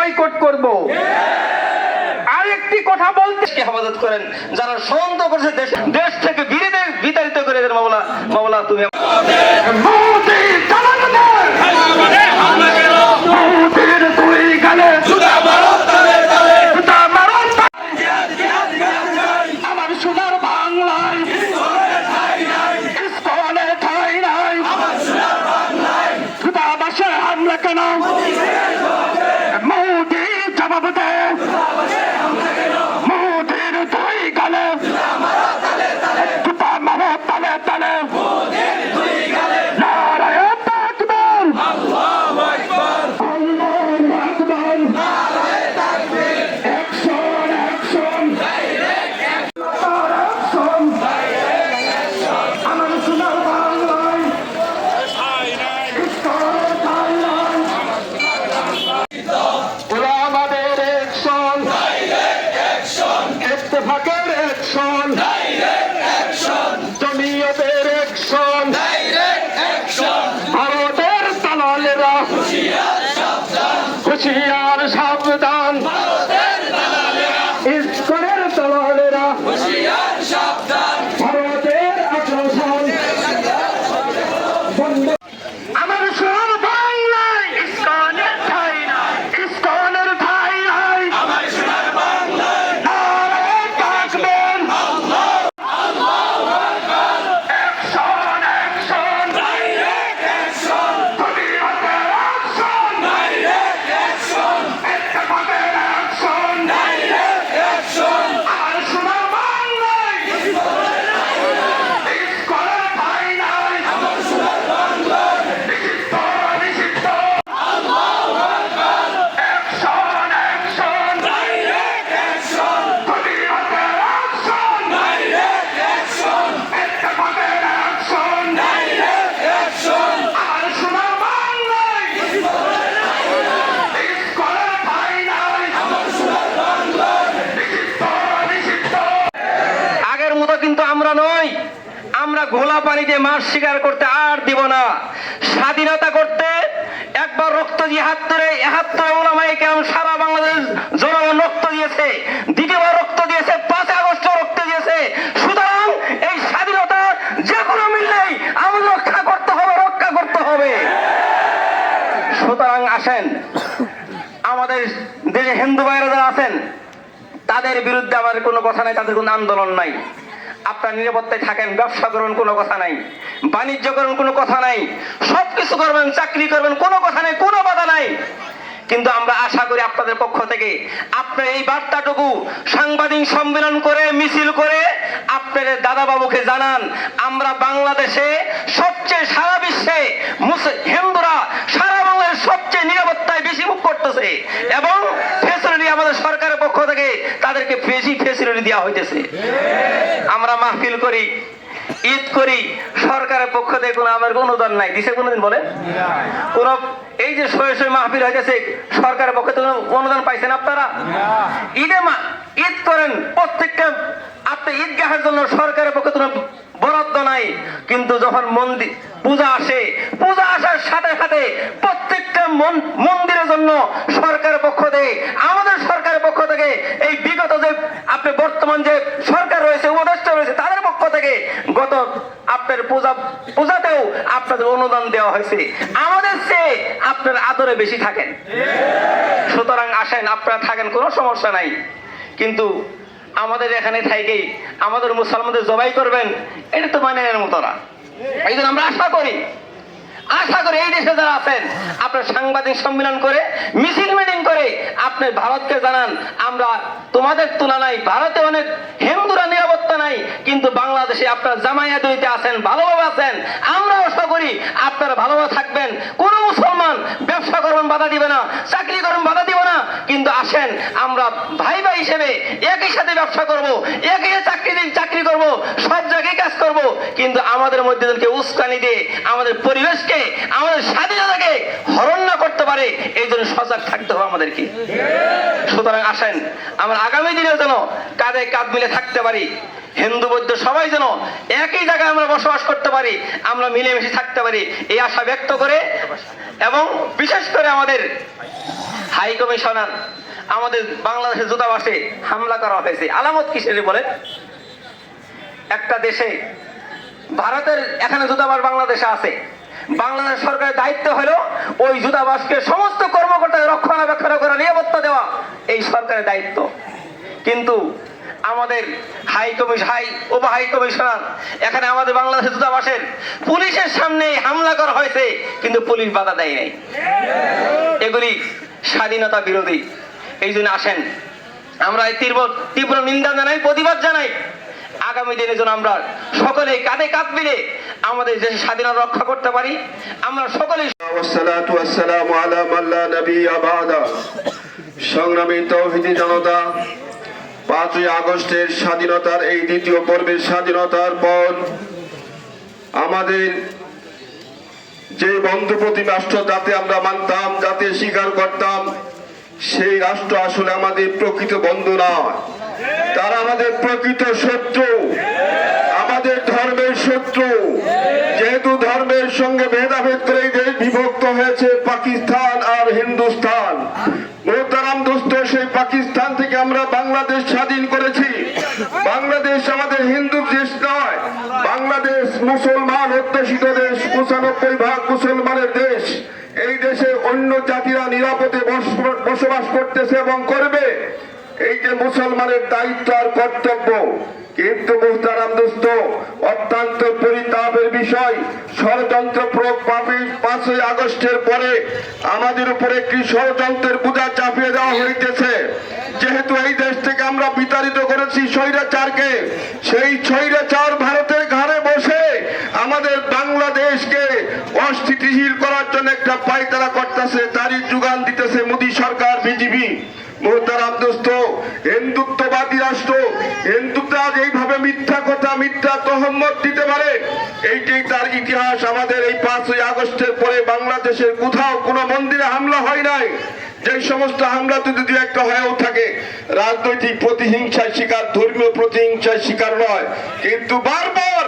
Boycott করব। আরেকটি কথা বলতে হেফাজত করেন, যারা ষড়যন্ত্র করছে দেশ থেকে বিতাড়িত করে দেন। মাওলা মাওলা তুমি আমার সোনার বাংলায় দূতাবাসে হামলা কেন? মোদি জবাব দে, মোদির দুই গালে জুতা মারো তালে তালে। নারায়ে তাকবীর, আল্লাহু আকবার, আল্লাহু আকবার, নারায়ে তাকবীর। Action action, direct action, direct action. আমার সোনার বাংলায় আমাদের অ্যাকশন, ডাইরেক্ট অ্যাকশন, ইত্তেফাকের অ্যাকশন, ডাইরেক্ট অ্যাকশন, জমিয়তের অ্যাকশন, ডাইরেক্ট অ্যাকশন। ভারতের দালালেরা হুঁশিয়ার সাবধান, হুঁশিয়ার সাবধান। ভারতের দালালেরা, ইসকনের দালালেরা হুঁশিয়ার সাবধান। ভারতের আগ্রাসন বন্ধ। আমার সোনার বাংলায় ইসকনের ঠাঁই নাই, ইসকনের ঠাঁই নাই। আমার সোনার বাংলায় নারায়ে তাকবীর, আল্লাহু আকবার। অ্যাকশন অ্যাকশন, ডাইরেক্ট অ্যাকশন, জমিয়তের অ্যাকশন, ডাইরেক্ট অ্যাকশন, ইত্তেফাকের অ্যাকশন, ডাইরেক্ট অ্যাকশন। আমার সোনার বাংলায় ইসকনের ঠাঁই নাই, আমার সোনার বাংলায় নিষিদ্ধ নিষিদ্ধ। আল্লাহু আকবার। অ্যাকশন অ্যাকশন, ডাইরেক্ট অ্যাকশন, জমিয়তের অ্যাকশন, ডাইরেক্ট অ্যাকশন, ইত্তেফাকের অ্যাকশন, ডাইরেক্ট অ্যাকশন। আমার সোনার বাংলায় ইসকনের ঠাঁই নাই, আমার সোনার বাংলায় নিষিদ্ধ নিষিদ্ধ। আগের মতো কিন্তু আমরা নই, আমরা ঘোলা পানিতে মাছ শিকার করতে আর দিব না। স্বাধীনতা করতে একবার রক্ত জিহাদ করে ৭১ ওলামায়ে কেরাম সারা বাংলাদেশ জনগণ রক্ত দিয়েছে, দ্বিতীয়বার রক্ত দিয়েছে, ৫ আগস্ট রক্ত দিয়েছে। সুতরাং এই স্বাধীনতা যে কোনো মূল্যেই আমাদের রক্ষা করতে হবে, রক্ষা করতে হবে। সুতরাং আসেন, আমাদের দেশে হিন্দু ভাইরা যারা আছেন তাদের বিরুদ্ধে আমার কোনো কথা নাই, তাদের কোনো আন্দোলন নাই। আপনার নিরাপত্তায় থাকেন, ব্যবসা করবেন, কোনো কথা নাই, বাণিজ্য করবেন, কোনো কথা নাই, সবকিছু করবেন, চাকরি করবেন, কোনো কথা নাই, কোনো বাধা নাই। কিন্তু আমরা আশা করি আপনাদের পক্ষ থেকে আপনার এই বার্তাটুকু সাংবাদিক সম্মেলন করে, মিছিল করে আপনাদের দাদা বাবুকে জানান, আমরা বাংলাদেশে সবচেয়ে, সারা বিশ্বে হিন্দুরা সারা বাংলাদেশ সবচেয়ে নিরাপত্তায় বেশি মুখ করতেছে এবং ফেসিলিটি আমাদের সরকারের পক্ষ থেকে তাদেরকে বেশি ফেসিলিটি দেওয়া হইতেছে। আমরা মাহফিল করি, ঈদ করি, সরকারের পক্ষ থেকে কোনো আমাদের অনুদান নাই, দিছে কোনোদিন বলেন? কোন এই যে শয়ে মাহফিল হইতেছে, সরকারের পক্ষ থেকে অনুদান পাইছেন আপনারা? ঈদ করেন, প্রত্যেকটা আপনি ঈদগাহের জন্য সরকারের পক্ষ থেকে বরাদ্দ নাই, কিন্তু যখন পূজা আসে, পূজা আসার সাথে সাথে প্রত্যেকটা মন্দিরের জন্য সরকারের পক্ষ থেকে, আমাদের সরকারের পক্ষ থেকে, এই বিগত যে আপনি বর্তমান যে সরকার রয়েছে, উপদেষ্টা রয়েছে, তাদের পক্ষ থেকে গত আপনার পূজাতেও আপনাদের অনুদান দেওয়া হয়েছে। আমাদের চেয়ে আপনার আদরে বেশি থাকেন। সুতরাং আসেন, আপনারা থাকেন, কোনো সমস্যা নাই। কিন্তু আমাদের এখানে থাকেই আমাদের মুসলমানদের জবাই করবেন, এটা তো মানে এর মতো না। এই জন্য আমরা আশা করি এই দেশে যারা আছেন আপনার সাংবাদিক সম্মেলন করে, মিছিল মিটিং করে আপনি ভারতকে জানান, আমরা তোমাদের তুলনায় ভারতে অনেক হিন্দুরা নিরাপত্তা নাই, কিন্তু বাংলাদেশে আপনারা জামায়াত হইতে আছেন, ভালোভাবে আছেন। আমরা আশা করি আপনারা ভালোভাবে থাকবেন। কোন মুসলমান ব্যবসা করবেন বাধা দিবে না, চাকরি করবেন বাধা দিব না, কিন্তু আসেন আমরা ভাই ভাই হিসেবে একই সাথে ব্যবসা করব, একই চাকরি করব, সব জায়গায় কাজ করব, কিন্তু আমাদের মধ্যে কেউ উস্কানি দিয়ে আমাদের পরিবেশকে, আমাদের স্বাধীনতাকে হরণ না করতে পারে, এই জন্য সজাগ থাকতে হবে আমাদেরকে। সুতরাং আসেন, আমরা আগামী দিনে যেন কাঁধে কাঁধ মিলে থাকতে পারি, হিন্দু বৌদ্ধ সবাই যেন একই জায়গায় আমরা বসবাস করতে পারি, আমরা মিলেমিশে থাকতে পারি, এই আশা ব্যক্ত করে, এবং বিশেষ করে আমাদের হাই কমিশনার আমাদের বাংলাদেশের দূতাবাসে হামলা করা হয়েছে। আলামত কিসের বলে? একটা দেশে, ভারতের এখানে দূতাবাস বাংলাদেশে আছে, বাংলাদেশ সরকারের দায়িত্ব হলো ওই দূতাবাসকে সমস্ত কর্মকর্তাকে রক্ষণাবেক্ষণ করা, নিরাপত্তা দেওয়া এই সরকারের দায়িত্ব। কিন্তু আমাদের উপ হাই কমিশনার এখানে আমাদের বাংলাদেশের দূতাবাসের পুলিশের সামনে হামলা করা হয়েছে, কিন্তু পুলিশ বাধা দেয় নাই। এগুলি স্বাধীনতা বিরোধী। এই জন্য আসেন আমরা এই তীব্র নিন্দা জানাই, প্রতিবাদ জানাই। আগামী দিনে যেন আমরা সকলে কাঁধে কাঁধ মিলে আমাদের দেশের স্বাধীনতা রক্ষা করতে পারি। আমরা সকলেই সংগ্রামী তৌহিদি জনতা, 5ই আগস্টের স্বাধীনতার এই দ্বিতীয় পর্বের স্বাধীনতার পর আমাদের যে বন্ধুপ্রতিম রাষ্ট্র যাতে আমরা মানতাম, যাতে স্বীকার করতাম, সেই রাষ্ট্র আসলে আমাদের প্রকৃত বন্ধু নয়, তারা আমাদের প্রকৃত শত্রু, আমাদের ধর্মের শত্রু। যেহেতু ধর্মের সঙ্গে ভেদাভেদ করে এই দেশ বিভক্ত হয়েছে পাকিস্তান আর হিন্দুস্তান। মোহতারাম দোস্ত, সেই পাকিস্তান থেকে আমরা বাংলাদেশ স্বাধীন করেছি। বাংলাদেশ আমাদের হিন্দু দেশ নয়, বাংলাদেশ মুসলমান অধ্যুষিত দেশ, 95% মুসলমানের দেশ। এই দেশে অন্য জাতিরা নিরাপদে বসবাস করতেছে এবং করবে, এই যে মুসলমানের দায়িত্ব আর কর্তব্য। কিন্তু মুহতারাম দোস্ত, অত্যন্ত পরিতাপের বিষয়, ষড়যন্ত্র 5ই আগস্টের পরে আমাদের উপরে একটি ষড়যন্ত্রের বোঝা চাপিয়ে দেওয়া হইতেছে। যেহেতু এই দেশ থেকে আমরা বিতাড়িত করেছি স্বৈরাচারকে, সেই স্বৈরাচার ভারতের ঘাড়ে বসে আমাদের বাংলাদেশকে অস্থিতিশীল করার জন্য একটা পায়তারা করতেছে, তারই যোগান দিতেছে মোদী সরকার, বিজেপি। মোহতারাম দোস্ত, হিন্দুত্ববাদী রাষ্ট্র, হিন্দুত্ব এইভাবে মিথ্যা কথা, মিথ্যা তহম্মত দিতে পারে, এইটাই তার ইতিহাস। আমাদের এই 5ই আগস্টের পরে বাংলাদেশের কোথাও কোনো মন্দিরে হামলা হয় নাই। যে সমস্ত হামলা যদি দু একটা হয়েও থাকে, রাজনৈতিক প্রতিহিংসার শিকার, ধর্মীয় প্রতিহিংসার শিকার নয়। কিন্তু বারবার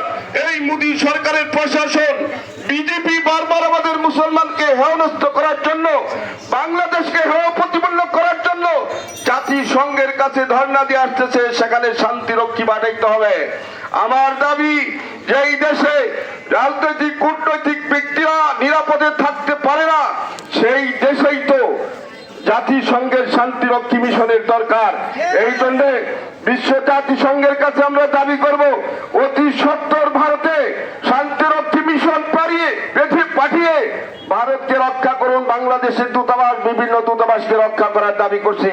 এই মোদী সরকারের প্রশাসন, বিজেপি বারবার আমাদের মুসলমানকে হেয়নস্ত করার জন্য, বাংলাদেশকে হেয় প্রতিপন্ন করার জন্য জাতিসংঘের কাছে ধর্ণা দিয়ে আসতেছে। সেখানে শান্তিরক্ষী পাঠাইতে হবে। আমার দাবি, যে এই দেশে রাজনৈতিক কূটনৈতিক ব্যক্তিরা নিরাপদে থাকতে পারে না, সেই দেশেই তো জাতিসংঘের শান্তিরক্ষী মিশনের দরকার। এই জন্য বিশ্ব জাতিসংঘের কাছে আমরা দাবি করব, অতি সত্বর ভারতে শান্তিরক্ষী মিশন পাঠিয়ে ভারতকে রক্ষা করুন। বাংলাদেশের দূতাবাস, বিভিন্ন দূতাবাসকে রক্ষা করার দাবি করছি।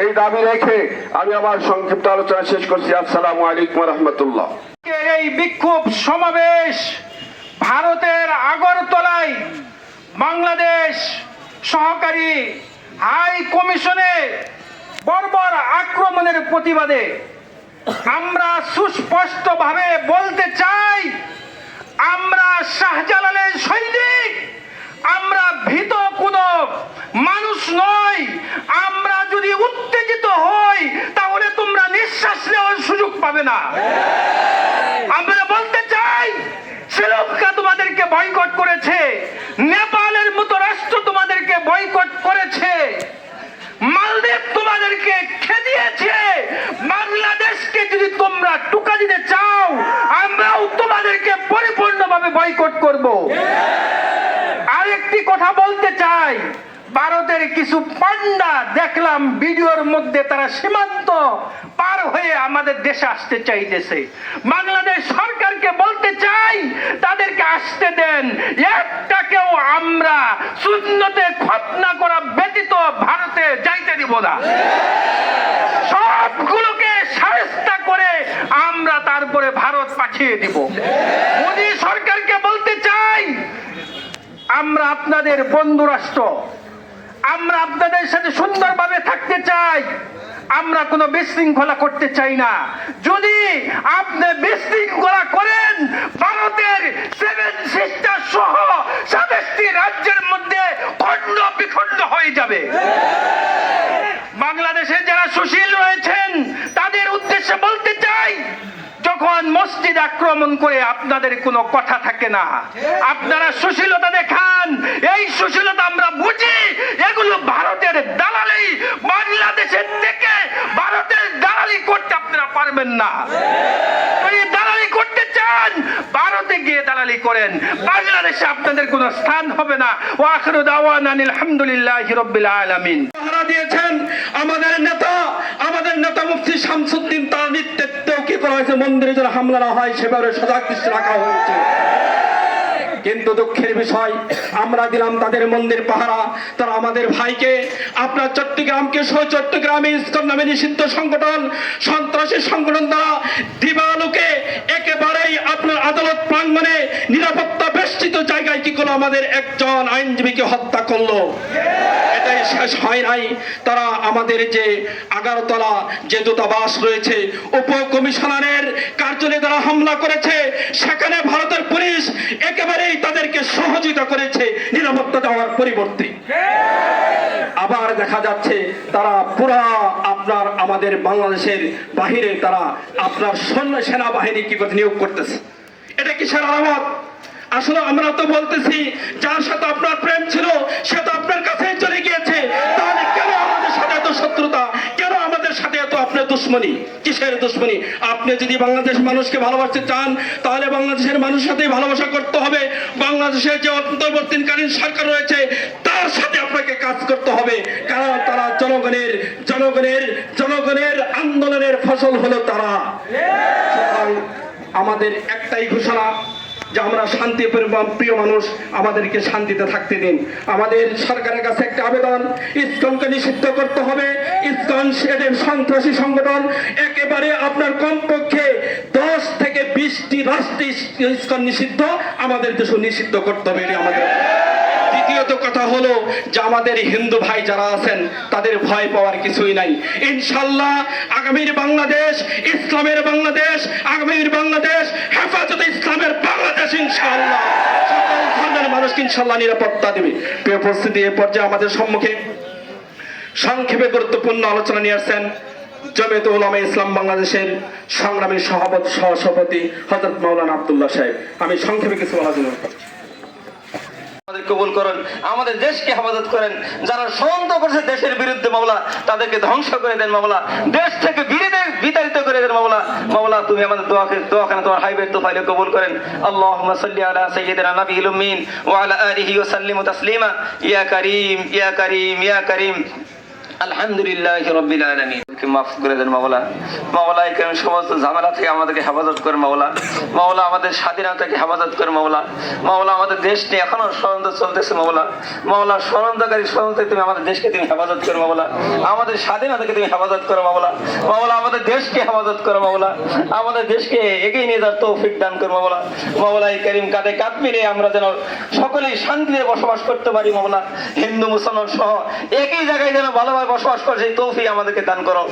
এই দাবি রেখে আমি আমার সংক্ষিপ্ত আলোচনা শেষ করছি। আসসালামু আলাইকুম ওয়া রাহমাতুল্লাহ। এই বিক্ষোভ সমাবেশ ভারতের আগরতলায় বাংলাদেশ সহকারী হাই কমিশনে বর্বর আক্রমণের প্রতিবাদে আমরা সুস্পষ্টভাবে বলতে চাই, আমরা শাহজালালের সৈনিক, আমরা ভীত কোনো মানুষ নয়। আমরা যদি উত্তেজিত হই তাহলে তোমরা নিঃশ্বাস নেওয়ার সুযোগ পাবে না। আমরা বলতে চাই, শ্রীলঙ্কা তোমাদেরকে বয়কট করেছে, নেপালের মতো রাষ্ট্র তোমাদেরকে বয়কট করেছে, মালদ্বীপ তোমাদেরকে খেদিয়েছে। বাংলাদেশকে যদি তোমরা টুকা দিতে চাও, আমরাও তোমাদেরকে পরিপূর্ণভাবে বয়কট করব। আরেকটি কথা বলতে চাই, ভারতের কিছু পান্ডা দেখলাম ভিডিওর মধ্যে, তারা সীমান্ত পার হয়ে আমাদের দেশে আসতে চাইতেছে। বাংলাদেশ সরকারকে বলতে চাই, তাদেরকে আসতে দেন। একটাকেও আমরা সুন্নতে খতনা করা ব্যতীত ভারতে যাইতে দিব না। সবগুলোকে শায়েস্তা করে আমরা তারপরে ভারত পাঠিয়ে দিব। মোদী সরকারকে বলতে চাই, আমরা আপনাদের বন্ধু রাষ্ট্র, আমরা আপনাদের সাথে সুন্দরভাবে থাকতে চাই, আমরা কোনো বিশৃঙ্খলা করতে চাই না। যদি আপনি বিশৃঙ্খলা করেন, ভারতের 7 সিস্টার সহ 27টি রাজ্যের মধ্যে খণ্ড বিখণ্ড হয়ে যাবে। বাংলাদেশে যারা সুশীল রয়েছেন তাদের উদ্দেশ্যে বলতে চাই, যখন মসজিদ আক্রমণ করে আপনাদের কোনো কথা থাকে না, আপনারা সুশীলতা দেখান। এই সুশীলতা আমরা বুঝি, এগুলো ভারতের দালাল কোনোভাবেই বাংলাদেশের থেকে ভারতের দালালি করতে আপনারা পারবেন না। যদি দালালি করতে চান ভারতে গিয়ে দালালি করেন, বাংলাদেশে আপনাদের কোনো স্থান হবে না। ওয়া আখিরু দাওয়ানা আলহামদুলিল্লাহি রাব্বিল আলামিন। পাহারা দিয়েছেন আমাদের নেতা মুফতি শামসুদ্দিন, তার নেতৃত্বেও কি করা হয়েছে, মন্দিরে যেন হামলা না হয় সেভাবে সজাগ দৃষ্টি রাখা হয়েছে। কিন্তু দুঃখের বিষয়, আমরা দিলাম তাদের মন্দির পাহারা, তারা আমাদের ভাইকে, আপনার চট্টগ্রামকে সহ চট্টগ্রামে ইসকন নামে নিষিদ্ধ সংগঠন, সন্ত্রাসী সংগঠন দ্বারা দিবালোকে একেবারেই আপনার আদালত প্রাঙ্গণে নিরাপত্তা বেষ্টিত জায়গায় কি করলো, আমাদের একজন আইনজীবীকে হত্যা করলো। এটাই শেষ হয় নাই, তারা আমাদের যে 11তলা যে দূতাবাস রয়েছে, উপকমিশনারের কার্যালয়ে তারা হামলা করেছে, সেখানে ভারতের পুলিশ একেবারেই তাদেরকে সহযোগিতা করেছে নিরাপত্তা দেওয়ার পরিবর্তে। আবার দেখা যাচ্ছে তারা পুরা আপনার আমাদের বাংলাদেশের বাহিরে তারা আপনার সেনাবাহিনী কি করতে নিয়োগ করতেছে। এটা কিসের আলামত? আসলে আমরা তো বলতেছি যার সাথে আপনার প্রেম ছিল সে তো আপনার কাছেই চলে গিয়েছে, তাহলে কেন আমাদের সাথে এত শত্রুতা, কেন আমাদের সাথে এত আপনার দুশ্মনী? কিসের দুশ্মনী? আপনি যদি বাংলাদেশ মানুষকে ভালোবাসতে চান তাহলে বাংলাদেশের মানুষের সাথে ভালোবাসা করতে হবে। বাংলাদেশের যে অন্তর্বর্তীকালীন সরকার রয়েছে তার সাথে আপনাকে কাজ করতে হবে, কারণ তারা জনগণের আন্দোলনের ফসল হলো তারা। সুতরাং আমাদের একটাই ঘোষণা যে আমরা শান্তি প্রিয় মানুষ, আমাদেরকে শান্তিতে থাকতে দিন। আমাদের সরকারের কাছে একটা আবেদন, ইসকনকে নিষিদ্ধ করতে হবে। ইসকন এদের সন্ত্রাসী সংগঠন, একেবারে আপনার কমপক্ষে 10 থেকে 20টি রাষ্ট্রে ইসকন নিষিদ্ধ, আমাদের দেশও নিষিদ্ধ করতে হবে। এটি আমাদের। দ্বিতীয়ত কথা হলো যে আমাদের হিন্দু ভাই যারা আছেন তাদের ভয় পাওয়ার কিছুই নাই। ইনশাল্লাহ আগামীর বাংলাদেশ ইসলামের বাংলাদেশ, আগামীর বাংলাদেশ হেফাজতে ইসলামের বাংলাদেশ। ইনশাল্লাহ সকল ধর্মের মানুষকে ইনশাল্লাহ নিরাপত্তা দেবে। প্রিয় উপস্থিতি, এ পর্যায়ে আমাদের সম্মুখে সংক্ষেপে গুরুত্বপূর্ণ আলোচনা নিয়ে আসছেন জমিয়তে উলামা ইসলাম বাংলাদেশের সংগ্রামী সহসভাপতি হযরত মাওলানা আব্দুল্লাহ সাহেব। আমি সংক্ষেপে কিছু বলার জন্য আমাদের কবুল করেন, আমাদের দেশকে হেফাজত করেন। যারা ষড়যন্ত্র করছে দেশের বিরুদ্ধে মাওলা, তাদেরকে ধ্বংস করে দেন মাওলা, দেশ থেকে বিতাড়িত করে দেন মাওলা। মাওলা তুমি আমাদের দোয়াখানে তোমার হাইবের তোফাইলে কবুল করেন। আল্লাহুম্মা সাল্লি আলা সাইয়্যিদিনা নাবিয়িল উম্মিন ওয়া আলা আলিহি ওয়া সাল্লিমু তাসলিমা। ইয়া কারীম ইয়া কারীম ইয়া কারীম। আলহামদুলিল্লাহি রাব্বিল আলামিন। মাফ করে দেন মাওলা। মাওলা এখানে সমস্ত ঝামেলা থেকে আমাদেরকে হেফাজত করে মাওলা। মাওলা আমাদের স্বাধীনতাকে হেফাজত করে মাওলা। মাওলা আমাদের দেশ নিয়ে এখনো ষড়যন্ত্র চলতেছে মাওলা। মাওলা ষড়যন্ত্রকারী ষড়যন্ত্রে তুমি আমাদের দেশকে তুমি হেফাজত করো মাওলা। আমাদের স্বাধীনতাকে তুমি হেফাজত করো মাওলা। মাওলা আমাদের দেশকে হেফাজত করো মাওলা। আমাদের দেশকে এগিয়ে নিয়ে যাওয়ার তৌফিক দান করো মাওলা। মাওলাই কারীম কাঁধে কাঁধ মিলিয়ে আমরা যেন সকলেই শান্তিতে বসবাস করতে পারি মাওলা। হিন্দু মুসলমান সহ একই জায়গায় যেন ভালোভাবে বসবাস করে সেই তৌফিক আমাদেরকে দান করো।